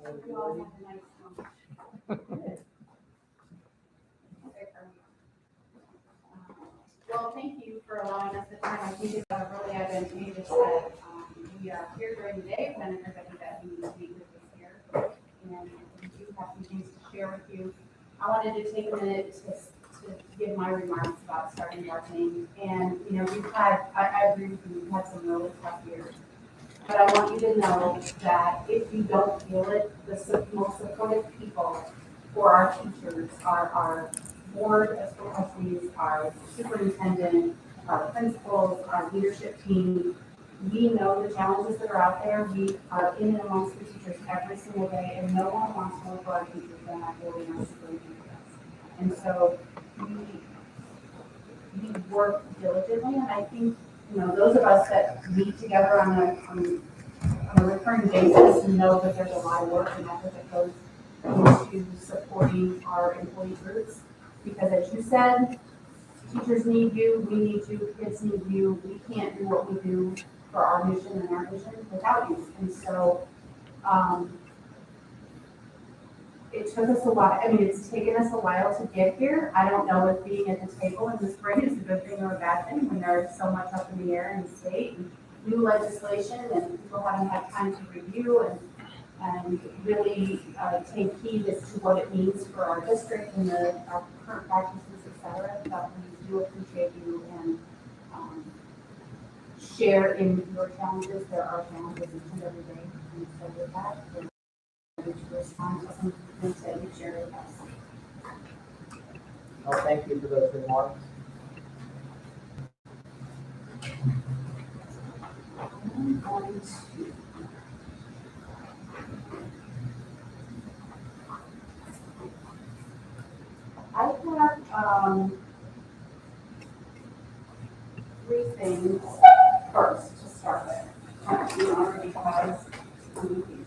You all have a nice one. Well, thank you for allowing us the time. I think it's really advantageous that we are here during the day when everybody that we need to meet with is here. And we do have some things to share with you. I wanted to take a minute to give my remarks about starting marketing. And, you know, I agree with you, we've had some really tough years. But I want you to know that if you don't feel it, the most supportive people for our teachers are our board of school trustees, our superintendent, our principals, our leadership team. We know the challenges that are out there. We are in and amongst the teachers every single day, and no one wants to work for our teachers than our board and our superintendent does. And so we work diligently, and I think, you know, those of us that meet together on a recurring basis know that there's a lot of work and effort that goes into supporting our employee groups. Because as you said, teachers need you, we need you, kids need you. We can't do what we do for our mission and our vision without you. And so it took us a while. I mean, it's taken us a while to get here. I don't know if being at the table in the spring is a good thing or a bad thing when there's so much up in the air in the state and new legislation and people haven't had time to review and really take heed as to what it means for our district and our current practices, et cetera. But we do appreciate you and share in your challenges. There are challenges each and every day. And so with that, we're ready to respond to some things that you share with us. Well, thank you for those remarks. I'm going to I have three things first to start with. You already have some of these.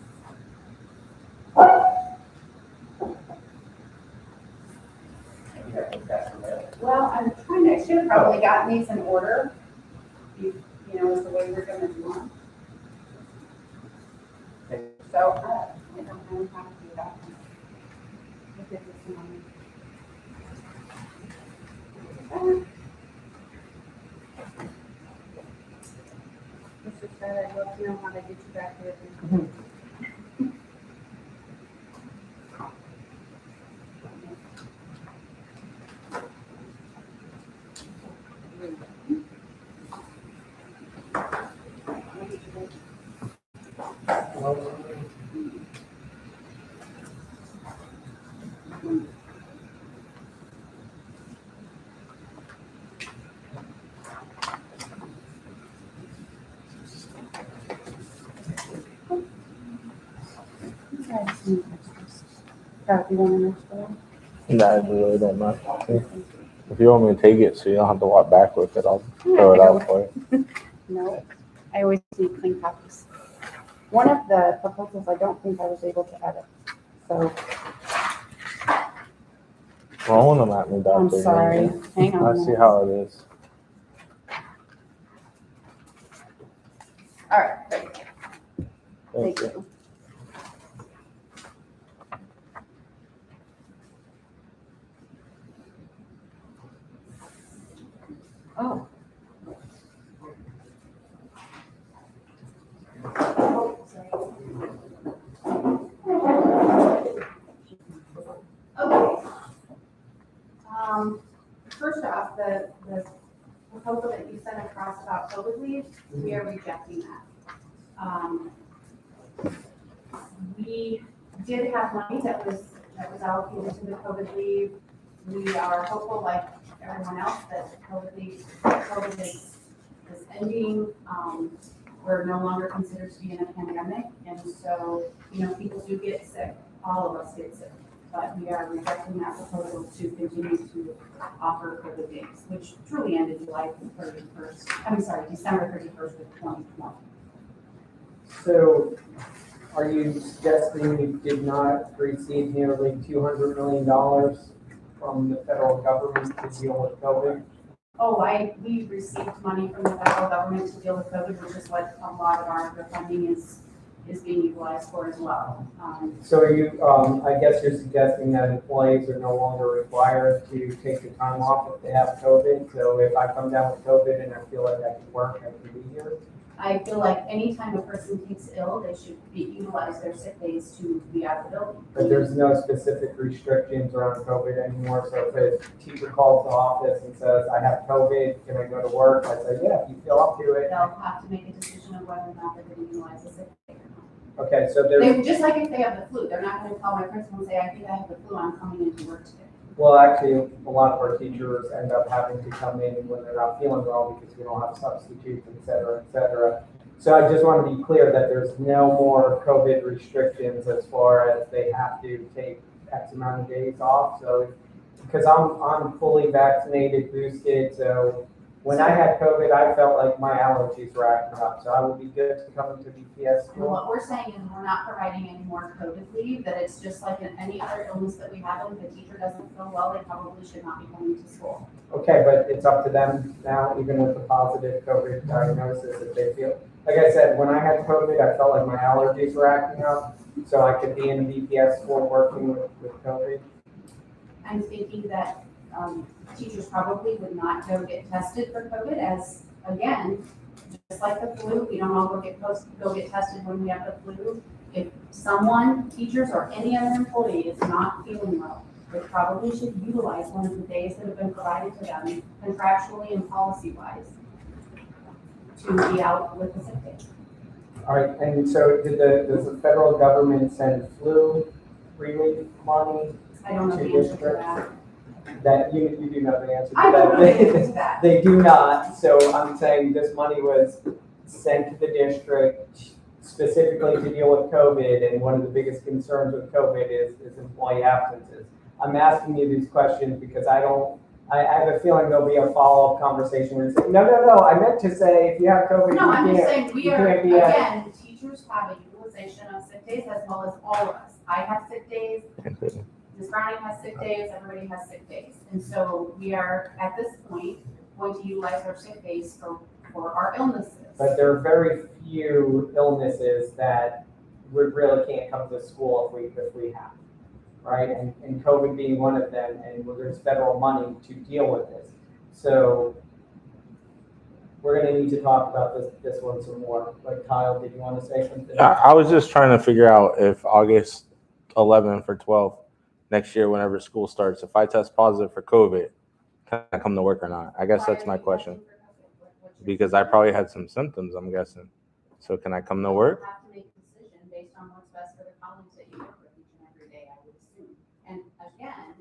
Well, I should have probably gotten these in order. You know, is the way we're going to do them. So I don't know how to do that. If it's a moment. Mr. Fred, I'd love to know how to get you back here. You want to next one? No, I really don't know. If you want me to take it so you don't have to walk back with it, I'll throw it out for you. No, I always need clean copies. One of the proposals I don't think I was able to edit, so Throwing them at me, Dr. I'm sorry. Hang on. I see how it is. All right, great. Thank Thank you. you. Oh. Oh, sorry. Okay. First off, the proposal that you sent across about COVID leave, we are rejecting that. We did have money that was allocated to the COVID leave. We are hopeful, like everyone else, that COVID is ending. We're no longer considered to be in a pandemic, and so, you know, people do get sick. All of us get sick, but we are rejecting that proposal to continue to offer COVID days, which truly ended December 31st of 2020. So, are you suggesting you did not receive nearly $200 million from the federal government to deal with COVID? Oh, we received money from the federal government to deal with COVID, which is what a lot of our funding is is being utilized for as well. So are you, I guess you're suggesting that employees are no longer required to take the time off if they have COVID? So if I come down with COVID and I feel like I can work, I can be here? I feel like anytime a person takes ill, they should utilize their sick days to be out of the building. But there's no specific restrictions around COVID anymore, so if a teacher calls the office and says, I have COVID, can I go to work? I say, yeah, if you feel up to it. They'll have to make a decision of whether or not they're going to utilize the sick day or not. Okay, so there's, They, just like if they have the flu, they're not going to call my principal and say, I think I have the flu, I'm coming into work today. well, actually, a lot of our teachers end up having to come in when they're not feeling well because we don't have substitutes, et cetera, et cetera. So I just want to be clear that there's no more COVID restrictions as far as they have to take X amount of days off. So, because I'm fully vaccinated, boosted, so when I had COVID, I felt like my allergies were acting up. So I would be good to come into BPS And school. what we're saying is we're not providing any more COVID leave, that it's just like any other illness that we have, and if the teacher doesn't feel well, they probably should not be coming to school. Okay, but it's up to them now, even with the positive COVID diagnosis, if they feel. Like I said, when I had COVID, I felt like my allergies were acting up, so I could be in BPS school working with COVID. I'm thinking that teachers probably would not go get tested for COVID, as, again, just like the flu, we don't all go get tested when we have the flu. If someone, teachers or any other employee is not feeling well, they probably should utilize one of the days that have been provided to them contractually and policy-wise to be out with the sick day. All right, and so does the federal government send flu relief money I don't know to the answer to districts? that. That you do know the answer to I don't know the that. answer to that. They do not, so I'm saying this money was sent to the district specifically to deal with COVID, and one of the biggest concerns with COVID is employee absences. I'm asking you these questions because I have a feeling there'll be a follow-up conversation where you say, no, I meant to say if you have COVID, No, I'm you just can't. saying, we you are, can't be at- again, teachers have a utilization of sick days as well as all of us. I have sick days, Ms. Browning has sick days, everybody has sick days. And so we are, at this point, going to utilize our sick days for our illnesses. But there are very few illnesses that we really can't come to school if we have, right? And COVID being one of them, and where there's federal money to deal with this. So we're gonna need to talk about this one some more. Like Kyle, did you want to say something? I was just trying to figure out if August 11th or 12th next year, whenever school starts, if I test positive for COVID, can I come to work or not? I guess that's my question. Because I probably had some symptoms, I'm guessing. So can I come to work? You have to make a decision based on what's best for the colleagues that you work with each and every day, I would assume. And again,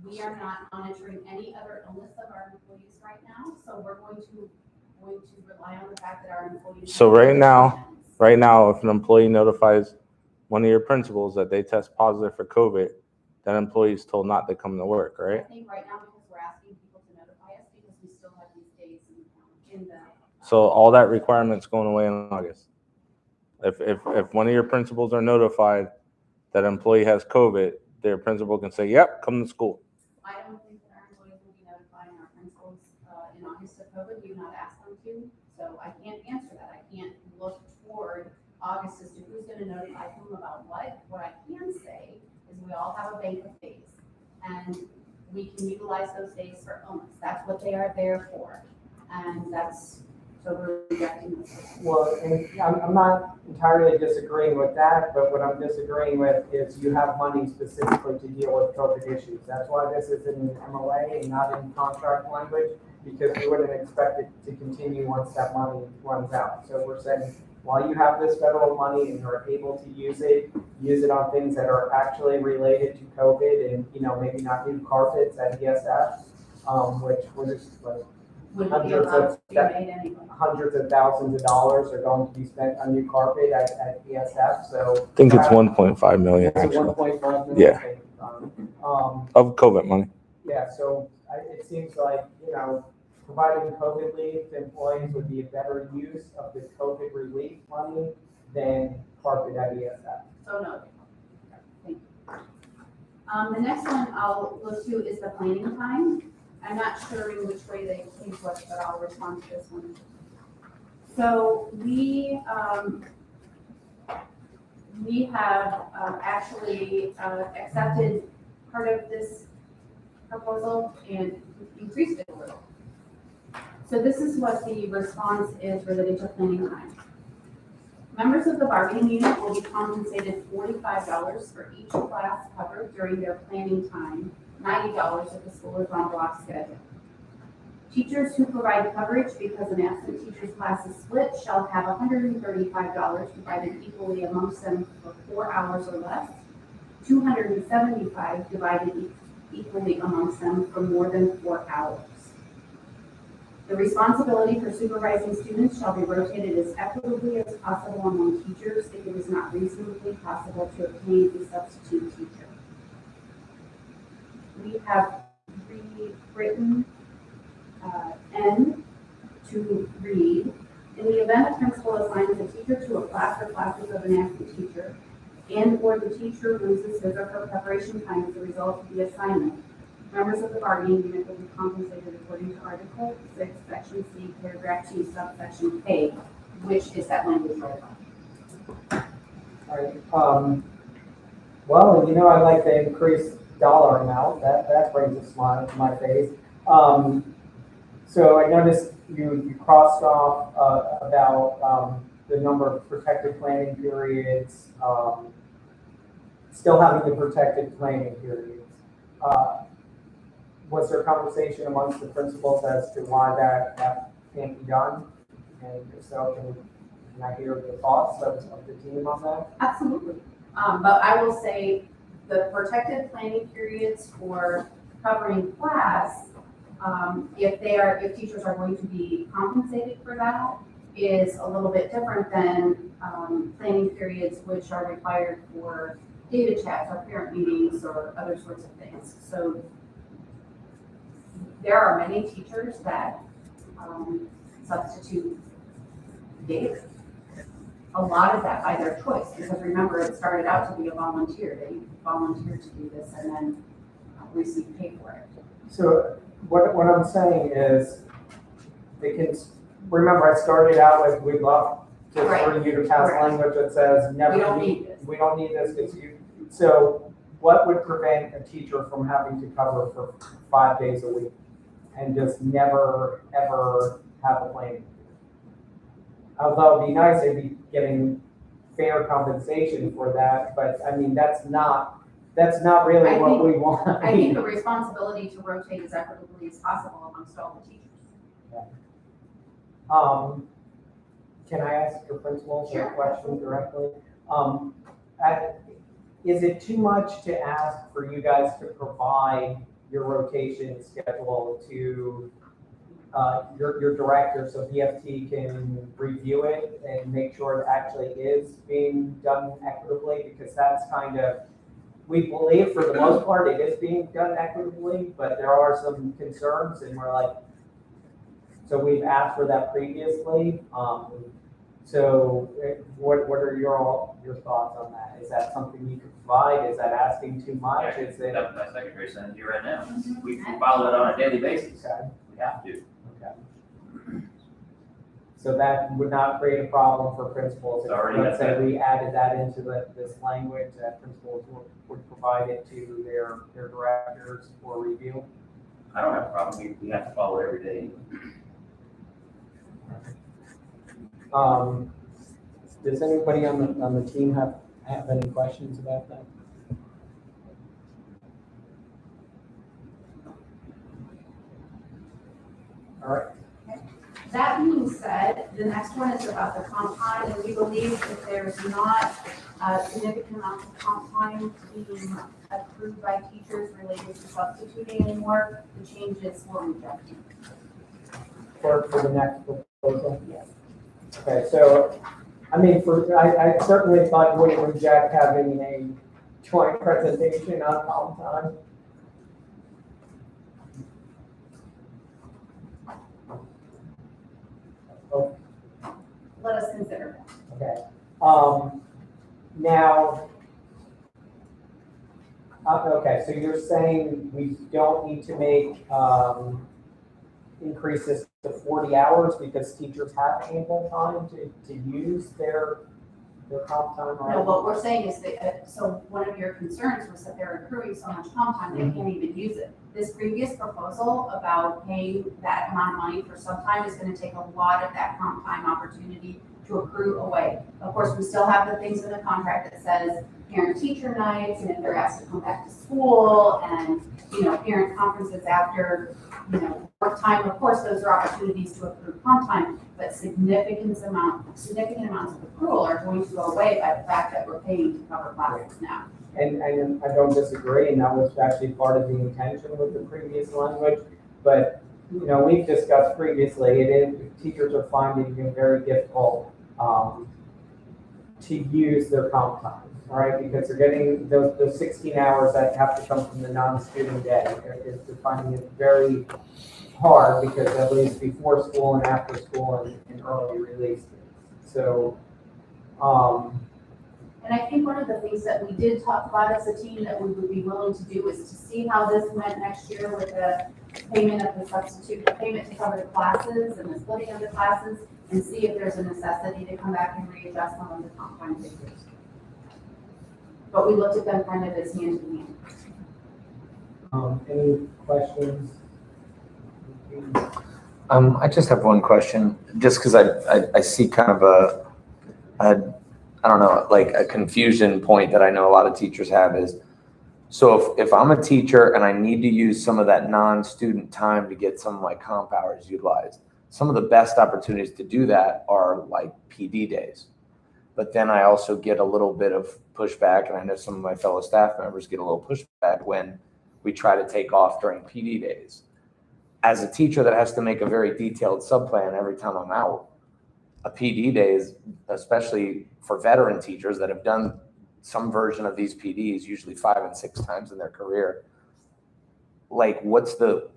we are not monitoring any other illness of our employees right now, so we're going to rely on the fact that our employees. So right now, if an employee notifies one of your principals that they test positive for COVID, that employee is told not to come to work, I right? think right now, because we're asking people to notify us, because we still have these days in the. So all that requirement's going away in August. If one of your principals are notified that an employee has COVID, their principal can say, yep, come to school. I don't think that our employees will be notifying our principals in August of COVID. We've not asked them to, so I can't answer that. I can't look toward August as to who's going to notify whom about what. What I can say is we all have a bank of days, and we can utilize those days for illness. That's what they are there for, and that's, so we're rejecting this. Well, and I'm not entirely disagreeing with that, but what I'm disagreeing with is you have money specifically to deal with COVID issues. That's why this is in MOA and not in contract language, because we wouldn't expect it to continue once that money runs out. So we're saying, while you have this federal money and you're able to use it on things that are actually related to COVID and, maybe not new carpets at ESF, which was like Wouldn't be allowed to be made anyway. hundreds of thousands of dollars are going to be spent on new carpet at ESF, so. I think it's 1.5 million It's a actually 1.5 million. Yeah. thing. of COVID money. Yeah, so it seems like, providing COVID leave to employees would be a better use of the COVID relief money than carpet at ESF. So no. Thank you. The next one I'll go to is the planning time. I'm not sure in which way they came to us, but I'll respond to this one. So we, we have actually accepted part of this proposal and increased it a little. So this is what the response is related to planning time. Members of the bargaining unit will be compensated $45 for each class covered during their planning time, $90 if the school is on block schedule. Teachers who provide coverage because an absent teacher's class is split shall have $135 divided equally amongst them for 4 hours or less, $275 divided equally amongst them for more than 4 hours. The responsibility for supervising students shall be rotated as equitably as possible among teachers if it is not reasonably possible to obtain a substitute teacher. We have rewritten N to read, in the event a principal assigns a teacher to a class or classes of an absent teacher, and or the teacher loses his or her preparation time as a result of the assignment, members of the bargaining unit will be compensated according to Article 6, Section C, Paragraph 2, Subsection K, which is that language right above. All right. Well, I like the increased dollar amount. That brings a smile to my face. So I noticed you crossed off about the number of protected planning periods, still having the protected planning periods. Was there conversation amongst the principals as to why that can't be done? And if so, can I hear the thoughts of the team on that? Absolutely. But I will say the protected planning periods for covering class, if teachers are going to be compensated for that, is a little bit different than planning periods which are required for data chats or parent meetings or other sorts of things. So there are many teachers that substitute data. A lot of that by their choice, because remember, it started out to be a volunteer. They volunteered to do this and then receive pay for it. So what I'm saying is, they can, remember I started out with, we'd love to bring you to pass language that says never. We don't need this. We don't need this because so what would prevent a teacher from having to cover for 5 days a week and just never, ever have a planning? Although it'd be nice if be getting fair compensation for that, but I mean, that's not really what we want. I think the responsibility to rotate as equitably as possible amongst all the teachers. Can I ask your principal Sure. a question directly? Is it too much to ask for you guys to provide your rotation schedule to your director so BFT can review it and make sure it actually is being done equitably? Because that's kind of, we believe for the most part it is being done equitably, but there are some concerns and we're like, so we've asked for that previously. So what are your thoughts on that? Is that something you could provide? Is that asking too much? Yeah, Is it? my secretary sends you right now. We follow it on a daily basis. Okay. We have to. Okay. So that would not create a problem for principals if, It's already let's say, got that. we added that into this language, that principals would provide it to their directors for review? I don't have a problem. We have to follow every day. Does anybody on the team have any questions about that? All right. That being said, the next one is about the comp time, and we believe if there's not a significant amount of comp time being approved by teachers related to substituting anymore, the changes will reject. For the next proposal? Yes. Okay, so, I mean, I certainly thought you wouldn't reject having a joint presentation on comp time. Oh, Let us consider that. okay. Now, okay, so you're saying we don't need to make, increases to 40 hours because teachers have ample time to use their their comp time No, already? what we're saying is that, so one of your concerns was that they're accruing so much comp time, they can't even use it. This previous proposal about paying that amount of money for some time is gonna take a lot of that comp time opportunity to accrue away. Of course, we still have the things in the contract that says parent-teacher nights, and if they're asked to come back to school, and, parent conferences after, work time, of course, those are opportunities to accrue comp time, but significant amounts of accrual are going to go away by the fact that we're paying to cover classes now. And I don't disagree, and that was actually part of the intention with the previous language, but, we've discussed previously, teachers are finding it very difficult, to use their comp time, all right, because they're getting those 16 hours that have to come from the non-student day. They're finding it very hard because at least before school and after school and early release. So, And I think one of the things that we did talk about as a team that we would be willing to do is to see how this went next year with the payment of the substitute, payment to cover the classes and the splitting of the classes, and see if there's a necessity to come back and readjust some of the comp time figures. But we looked at them kind of as hand in hand. any questions? I just have one question, just because I see kind of I don't know, like a confusion point that I know a lot of teachers have is, so if I'm a teacher and I need to use some of that non-student time to get some of my comp hours utilized, some of the best opportunities to do that are like PD days. But then I also get a little bit of pushback, and I know some of my fellow staff members get a little pushback when we try to take off during PD days. As a teacher that has to make a very detailed subplan every time I'm out, a PD day is, especially for veteran teachers that have done some version of these PDs, usually 5 and 6 times in their career, like what's the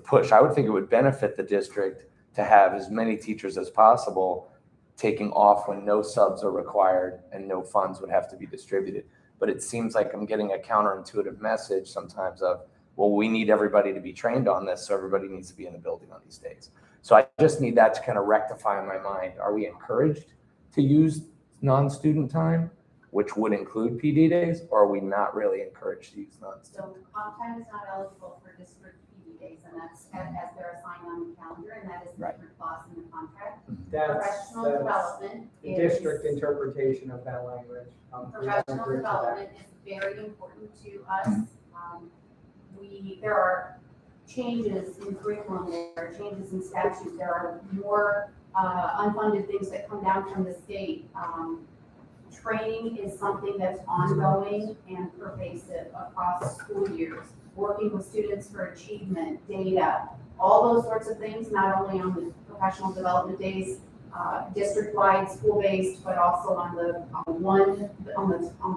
push? I would think it would benefit the district to have as many teachers as possible taking off when no subs are required and no funds would have to be distributed. But it seems like I'm getting a counterintuitive message sometimes of, well, we need everybody to be trained on this, so everybody needs to be in the building on these days. So I just need that to kind of rectify in my mind. Are we encouraged to use non-student time, which would include PD days, or are we not really encouraged to use non-student? So comp time is not eligible for district PD days, and that's as they're assigned on the calendar, and that is the different clause in the contract. Professional development the is. district interpretation of that language. Professional development is very important to us. There are changes in curriculum, there are changes in statute, there are more unfunded things that come down from the state. Training is something that's ongoing and pervasive across school years. Working with students for achievement, data, all those sorts of things, not only on the professional development days, district-wide, school-based, but also on the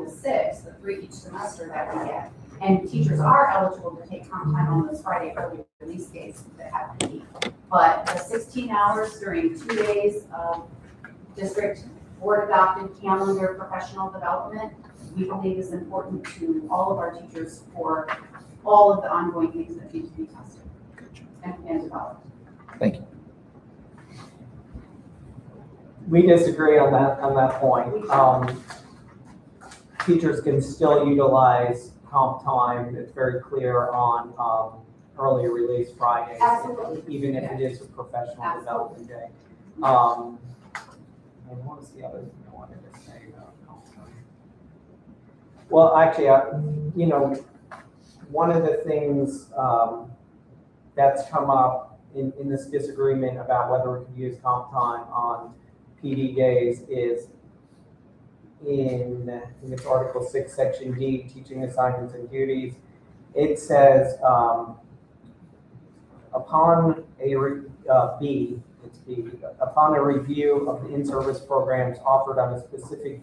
6th, the 3 each semester that we get. And teachers are eligible to take comp time on those Friday early release days that have to be. But the 16 hours during 2 days of district board adopted calendar professional development, we believe is important to all of our teachers for all of the ongoing things that need to be tested and developed. Thank you. We disagree on that point. Teachers can still utilize comp time. It's very clear on early release Fridays, Absolutely. even if it is a professional development day. And what was the other thing I wanted to say about comp time? Well, actually, one of the things that's come up in this disagreement about whether we can use comp time on PD days is in it's Article 6, Section D, teaching assignments and duties. It says upon a review of the in-service programs offered on a specific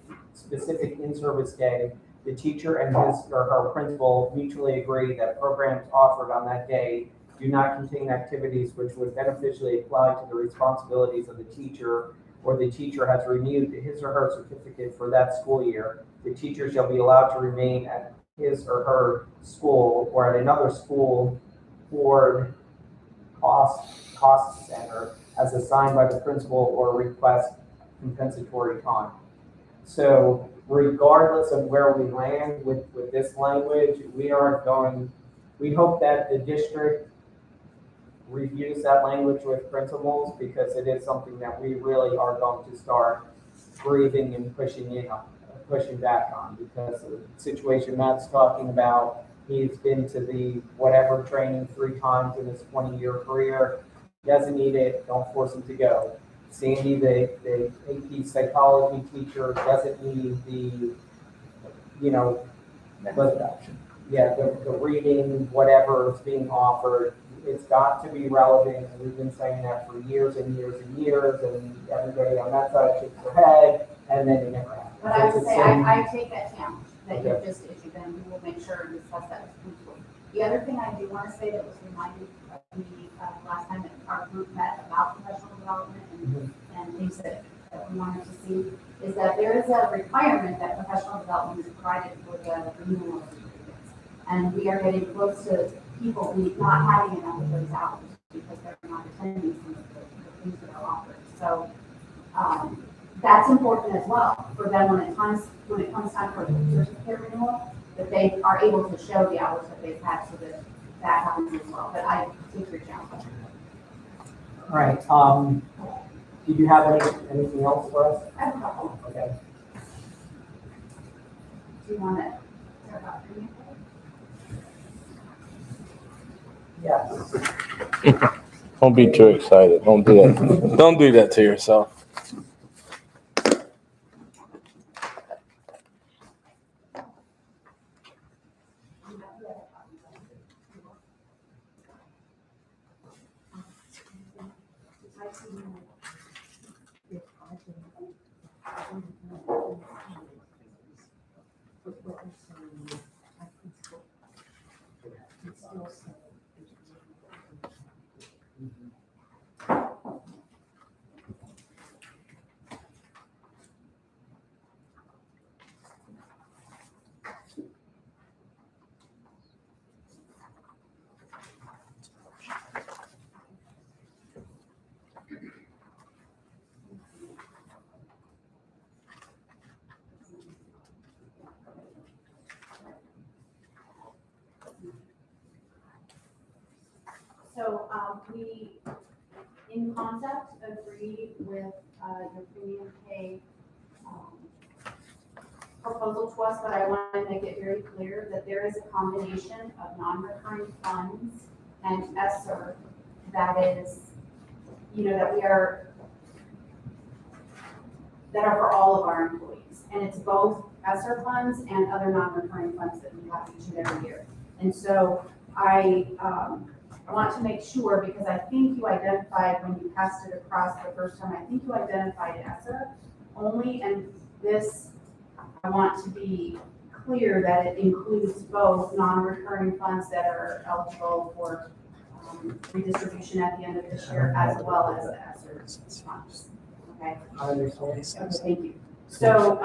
in-service day, the teacher and his or her principal mutually agree that programs offered on that day do not contain activities which would beneficially apply to the responsibilities of the teacher, or the teacher has renewed his or her certificate for that school year. The teacher shall be allowed to remain at his or her school or at another school board cost center as assigned by the principal or request compensatory time. So regardless of where we land with this language, we hope that the district reviews that language with principals, because it is something that we really are going to start breathing and pushing back on, because of the situation Matt's talking about. He's been to the whatever training 3 times in his 20-year career. Doesn't need it, don't force him to go. Sandy, the AP psychology teacher, doesn't need the, the reading, whatever is being offered. It's got to be relevant, and we've been saying that for years and years and years, and everybody on that side shakes their head, and then it never happens. But I would It's the say, same- I take that challenge that you Okay. just issued, and we will make sure and discuss that with principals. The other thing I do want to say that was reminded of me last time that our group met about professional development and things that we wanted to see, is that there is a requirement that professional development is provided for the renewal of certificates. And we are getting close to people not having enough of those hours because they're not attending some of the things that are offered. So that's important as well for them when it comes time for the certificate renewal, that they are able to show the hours that they've had, so that happens as well. But I take your challenge. All right, did you have anything else for us? I have a couple. Okay. Do you want to hear about any? Yes. Don't be too excited. Don't do that. Don't do that to yourself. So we, in concept, agree with your premium pay proposal to us, but I want to make it very clear that there is a combination of non-recurring funds and ESSER that is, that are for all of our employees. And it's both ESSER funds and other non-recurring funds that we have each and every year. And so I want to make sure, because I think you identified when you passed it across the first time, I think you identified ESSER only, and this, I want to be clear that it includes both non-recurring funds that are eligible for redistribution at the end of this year, as well as the ESSER funds. Okay? I understand. Okay, thank you. So,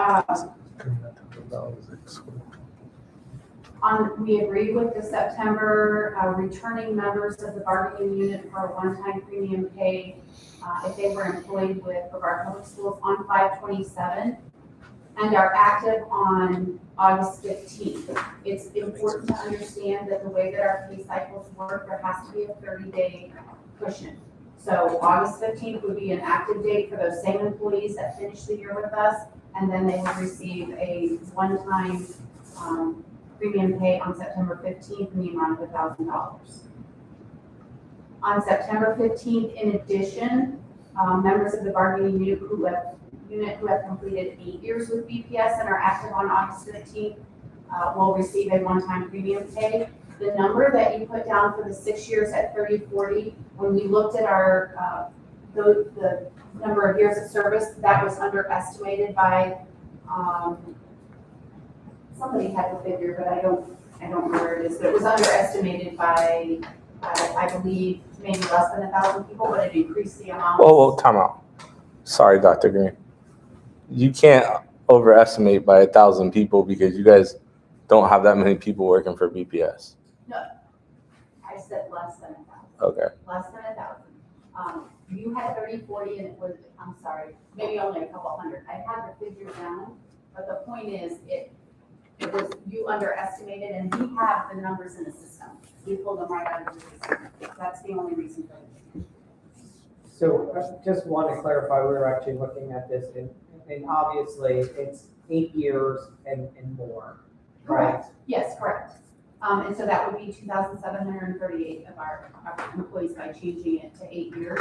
we agree with the September returning members of the bargaining unit for a one-time premium pay if they were employed with Brevard Public Schools on 5/27 and are active on August 15th. It's important to understand that the way that our pay cycles work, there has to be a 30-day cushion. So August 15th would be an active date for those same employees that finished the year with us, and then they would receive a one-time premium pay on September 15th in the amount of $1,000. On September 15th, in addition, members of the bargaining unit who have completed 8 years with BPS and are active on August 15th will receive a one-time premium pay. The number that you put down for the 6 years at 30/40, when we looked at our the number of years of service, that was underestimated by somebody had the figure, but I don't know where it is, but it was underestimated by I believe maybe less than 1,000 people, but it increased the amount. Whoa, time out. Sorry, Dr. Green. You can't overestimate by 1,000 people because you guys don't have that many people working for BPS. No, I said less than 1,000. Okay. Less than 1,000. You had 30/40, and it was, I'm sorry, maybe only a couple hundred. I had the figure down, but the point is, it was, you underestimated, and we have the numbers in the system. We pulled them right out of the system. That's the only reason for it. So I just want to clarify, we were actually looking at this and obviously it's 8 years and more, right? Correct. Yes, correct. And so that would be 2,738 of our employees by changing it to 8 years.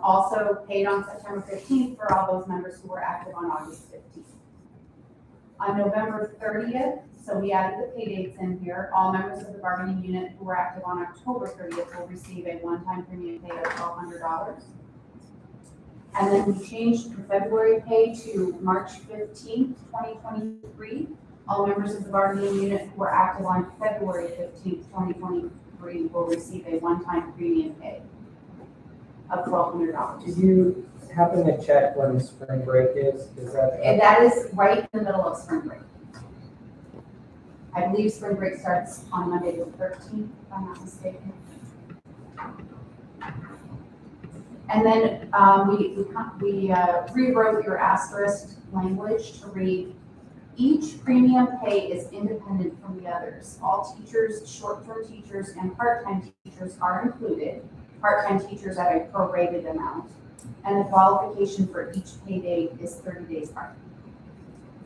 Also paid on September 15th for all those members who were active on August 15th. On November 30th, so we added the pay dates in here, all members of the bargaining unit who were active on October 30th will receive a one-time premium pay of $1,200. And then we changed the February pay to March 15th, 2023. All members of the bargaining unit who were active on February 15th, 2023 will receive a one-time premium pay of $1,200. Did you happen to check when spring break is? And that is right in the middle of spring break. I believe spring break starts on Monday the 13th, if I'm not mistaken. And then we rewrote your asterisk language to read, each premium pay is independent from the others. All teachers, short-term teachers, and part-time teachers are included. Part-time teachers at a prorated amount. And the qualification for each pay date is 30 days prior.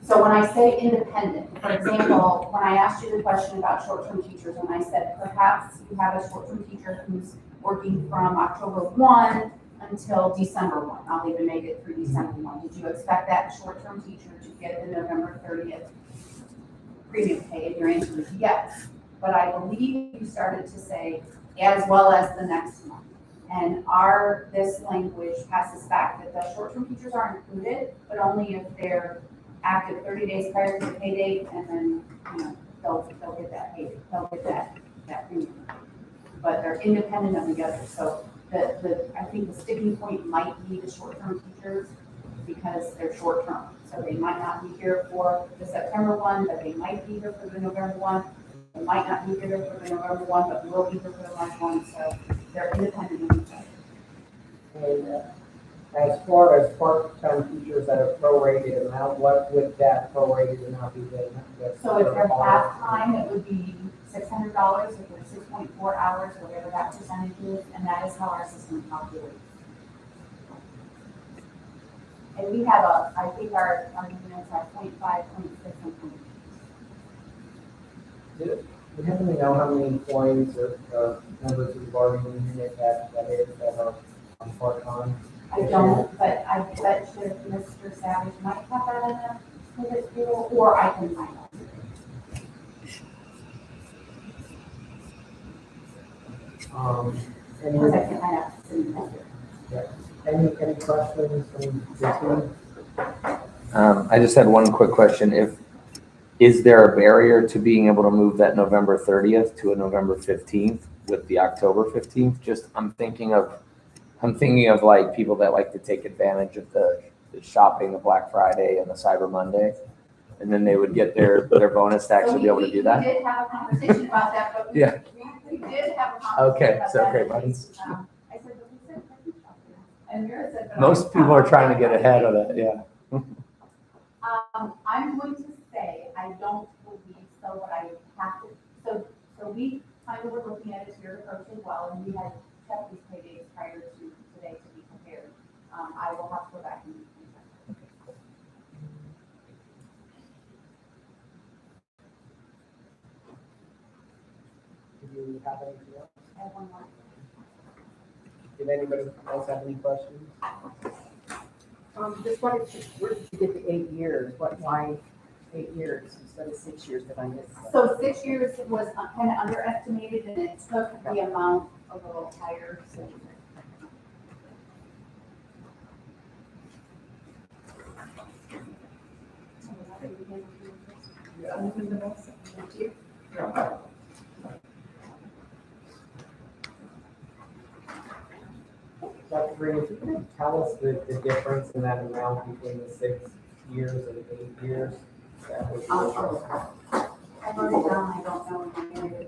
So when I say independent, for example, when I asked you the question about short-term teachers, and I said perhaps you have a short-term teacher who's working from October 1 until December 1. I'll even make it through December 1. Did you expect that short-term teacher to get the November 30th premium pay? And your answer is yes. But I believe you started to say as well as the next month. And this language passes back that the short-term teachers are included, but only if they're active 30 days prior to the pay date, and then, they'll get that pay, they'll get that premium. But they're independent of the others. So I think the sticking point might be the short-term teachers because they're short-term. So they might not be here for the September one, but they might be here for the November one. They might not be here for the November one, but will be here for the March one. So they're independent of each other. And as far as part-time teachers at a prorated amount, what would that prorated amount be then? So if they're half-time, it would be $600. If they're 6.4 hours, whatever that percentage is, and that is how our system calculates. And we have I think our units are 0.5, 0.6, and 0.8. Do you happen to know how many employees or members of the bargaining unit that are on part-time? I don't, but I bet you Mr. Savage might have that in his table, or I can find out. Because I can find out. Any questions from the team? I just had one quick question. Is there a barrier to being able to move that November 30th to a November 15th with the October 15th? I'm thinking of like people that like to take advantage of the shopping, the Black Friday and the Cyber Monday. And then they would get their bonus to actually be able to do that. We did have a conversation about that, but we did have a conversation Okay, about so that. great, buddy. I said, but we said Christmas shopping. And Mira said, but Most people are trying to get ahead of it, yeah. I'm going to say, I don't believe so, but I have to, so we kind of were looking at it here approach as well, and we had kept these pay dates prior to today to be prepared. I will have to go back and check. Do you have anything else? I have one more. Did anybody else have any questions? Just wanted to, where did you get the 8 years? Why 8 years instead of 6 years that I missed? So 6 years was kind of underestimated, and it took the amount a little higher, so. Thank you. Dr. Green, if you could tell us the difference in that amount between the 6 years and 8 years, that would be interesting. I wrote it down, I don't know in my area,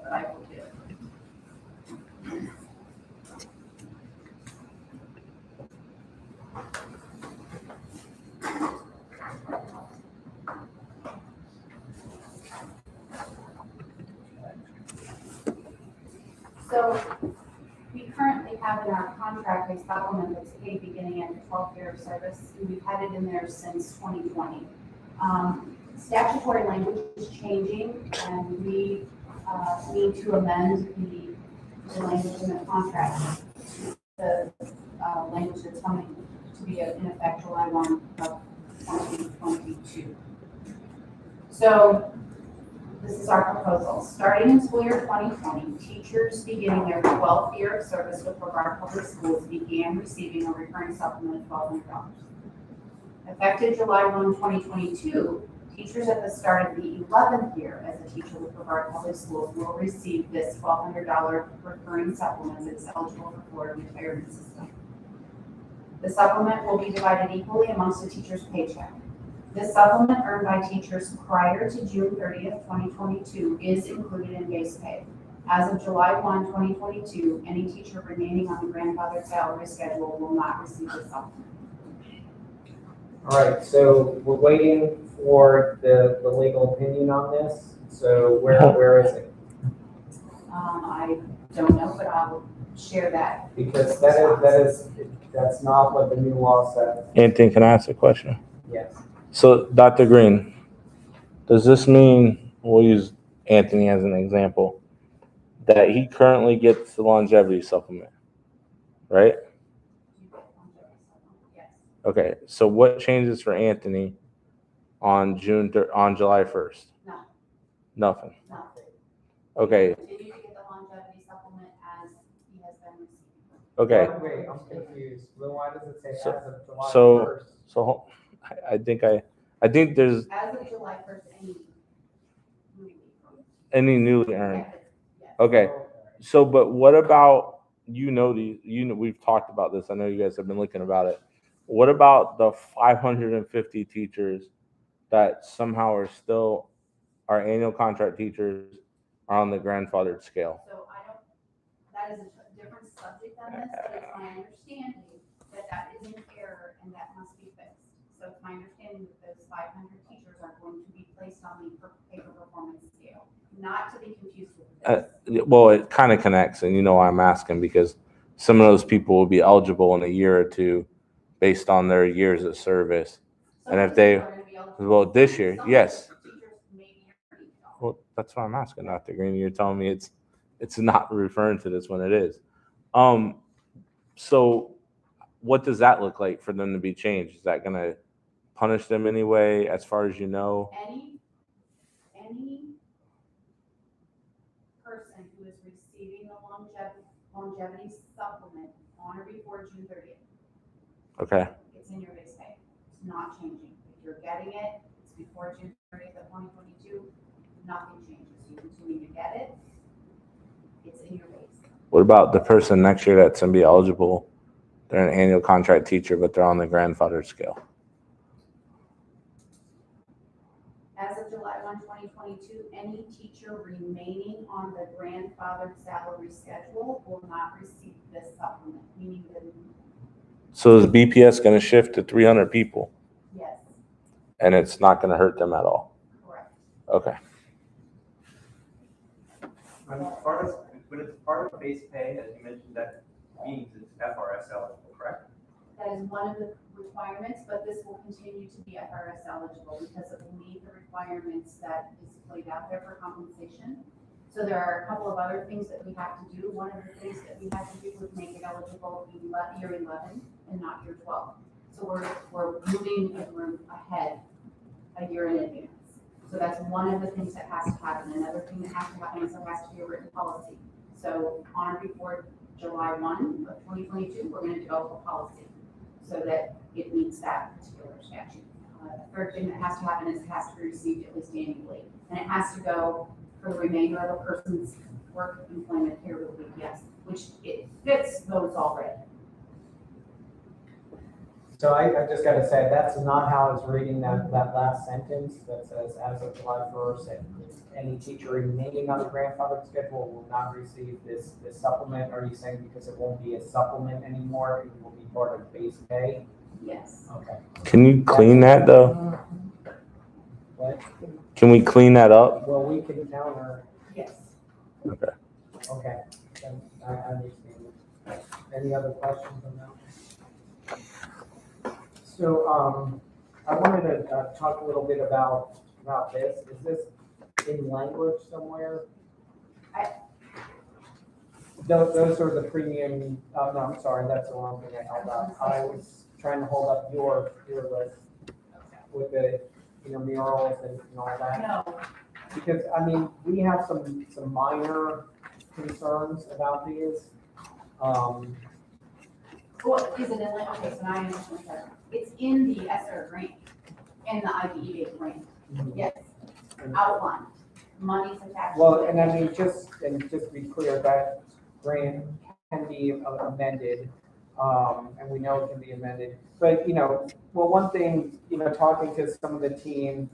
but I will do. So we currently have in our contract a supplement that's paid beginning at the 12th year of service, and we've had it in there since 2020. Statutory language is changing, and we need to amend the language in the contract. The language that's coming to be in effect July 1 of 2022. So this is our proposal. Starting in school year 2020, teachers beginning their 12th year of service with Brevard Public Schools began receiving a recurring supplement of $1,200. Effective July 1, 2022, teachers at the start of the 11th year as a teacher with Brevard Public Schools will receive this $1,200 recurring supplement that's eligible for Florida retirement system. The supplement will be divided equally amongst the teacher's paycheck. This supplement earned by teachers prior to June 30th, 2022 is included in base pay. As of July 1, 2022, any teacher remaining on the grandfathered salary schedule will not receive this supplement. All right, so we're waiting for the legal opinion on this. So where is it? I don't know, but I'll share that. Because that's not what the new law says. Anthony, can I ask a question? Yes. So, Dr. Green, does this mean, we'll use Anthony as an example, that he currently gets the longevity supplement, right? Yes. Okay, so what changes for Anthony on July 1st? No. Nothing. No. Okay, Continue to get the longevity supplement as he has been receiving. okay. Wait, I'm confused. Well, why does it say So- as of July so- 1st? So I think there's As of July 1st, any newly earned. Yes. Okay, so but what about, we've talked about this. I know you guys have been looking about it. What about the 550 teachers that somehow are still, our annual contract teachers are on the grandfathered scale? So that is a different subject on this, but it's my understanding that is an error and that must be fixed. So it's my understanding that those 500 teachers are going to be placed on the paper performance scale, not to be confused with this. Well, it kind of connects, and you know why I'm asking, because some of those people will be eligible in a year or two based on their years of service. And if they, well, this year, yes. Well, that's why I'm asking, Dr. Green. You're telling me it's not referring to this when it is. So what does that look like for them to be changed? Is that going to punish them anyway, as far as you know? Any person who is receiving a longevity supplement on or before June 30th. Okay. It's in your base pay. It's not changing. If you're getting it, it's before June 30th of 2022, nothing changes. You continue to get it. It's in your base. What about the person next year that's going to be eligible? They're an annual contract teacher, but they're on the grandfather scale. As of July 1, 2022, any teacher remaining on the grandfathered salary schedule will not receive this supplement, meaning that, So is BPS going to shift to 300 people, yes, and it's not going to hurt them at all? correct. Okay. When it's part of base pay, as you mentioned, that means it's FRS eligible, correct? That is one of the requirements, but this will continue to be FRS eligible because it will meet the requirements that is laid out there for compensation. So there are a couple of other things that we have to do. One of the things that we have to do is make it eligible in year 11 and not year 12. So we're moving a group ahead a year in advance. So that's one of the things that has to happen. Another thing that has to happen is there has to be a written policy. So on or before July 1 of 2022, we're going to develop a policy so that it meets that particular statute. The third thing that has to happen is it has to be received at least annually. And it has to go for the remainder of a person's work employment period with BPS, which it fits those already. So I just gotta say, that's not how I was reading that last sentence that says as of July 1st, any teacher remaining on the grandfathered schedule will not receive this supplement. Are you saying because it won't be a supplement anymore, it will be part of base pay? Yes. Okay. Can you clean that though? What? Can we clean that up? Well, we can counter, Yes. Okay. okay. I understand. Any other questions on that? So, I wanted to talk a little bit about this. Is this in language somewhere? Those are the premium, no, I'm sorry, that's the wrong thing I held up. I was trying to hold up your list with the, murals and all that. No, Because, I mean, we have some minor concerns about these. well, is it in, okay, so now I understand that. It's in the ESSER grant, in the IDEA grant, yes, outlined, money's attached. to Well, it. and I mean, just to be clear, that grant can be amended, and we know it can be amended. But, one thing, talking to some of the team,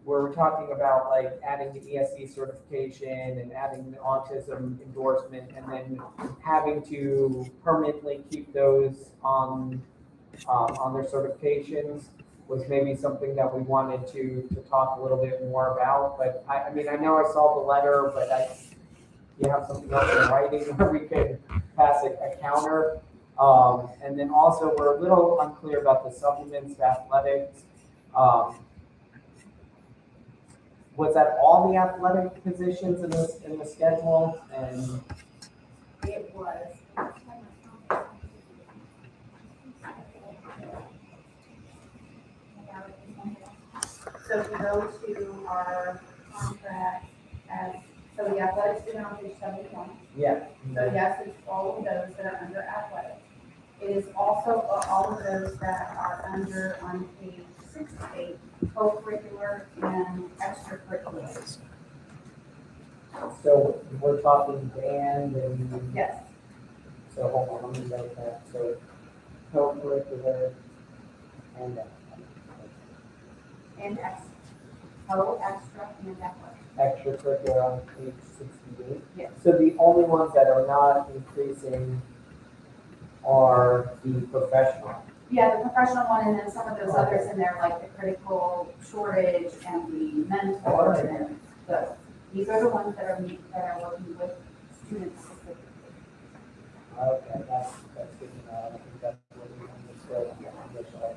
we're talking about like adding the ESE certification and adding the autism endorsement, and then having to permanently keep those on their certifications was maybe something that we wanted to talk a little bit more about. But I mean, I know I saw the letter, but you have something else in writing where we could pass a counter. And then also, we're a little unclear about the supplements to athletics. Was that all the athletic positions in the schedule? And It was. So if you go to our contract as, so the athletics student on page 71. yeah, So yes, it's all of those that are under athletics. It is also all of those that are under on page 68, co-curricular and extracurricular. so we're talking band and. Yes, So hold on, let me note that. So co-curricular and and extra and athletic. extracurricular on page 68. Yes. So the only ones that are not increasing are the professional. Yeah, the professional one, and then some of those others in there, like the critical shortage and the mentor and those. These are the ones that are working with students specifically. Okay, that's good to know. I think that's what we understood initially.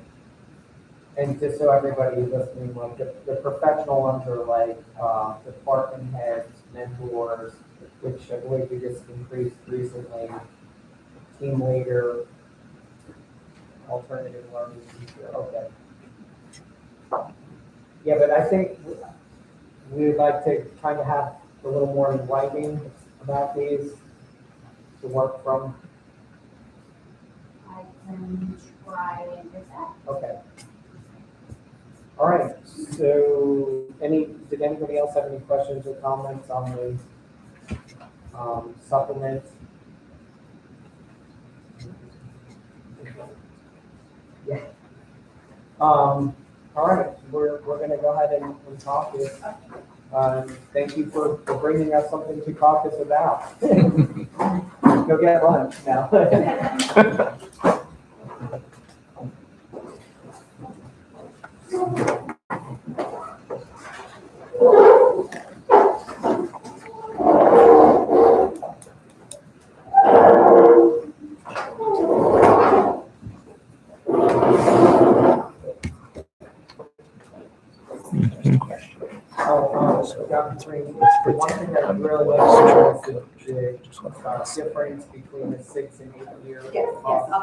And just so everybody is listening, like the professional ones are like department heads, mentors, which I believe we just increased recently, team leader, alternative learning teacher, okay. Yeah, but I think we would like to kind of have a little more in writing about these to work from. I can try and get that. Okay. All right, so did anybody else have any questions or comments on the supplements? Yeah. All right, we're gonna go ahead and caucus. Thank you for bringing us something to caucus about. Go get lunch now. Dr. Green, the one thing I'd really like to know is the difference between the 6 and 8 year. Yes,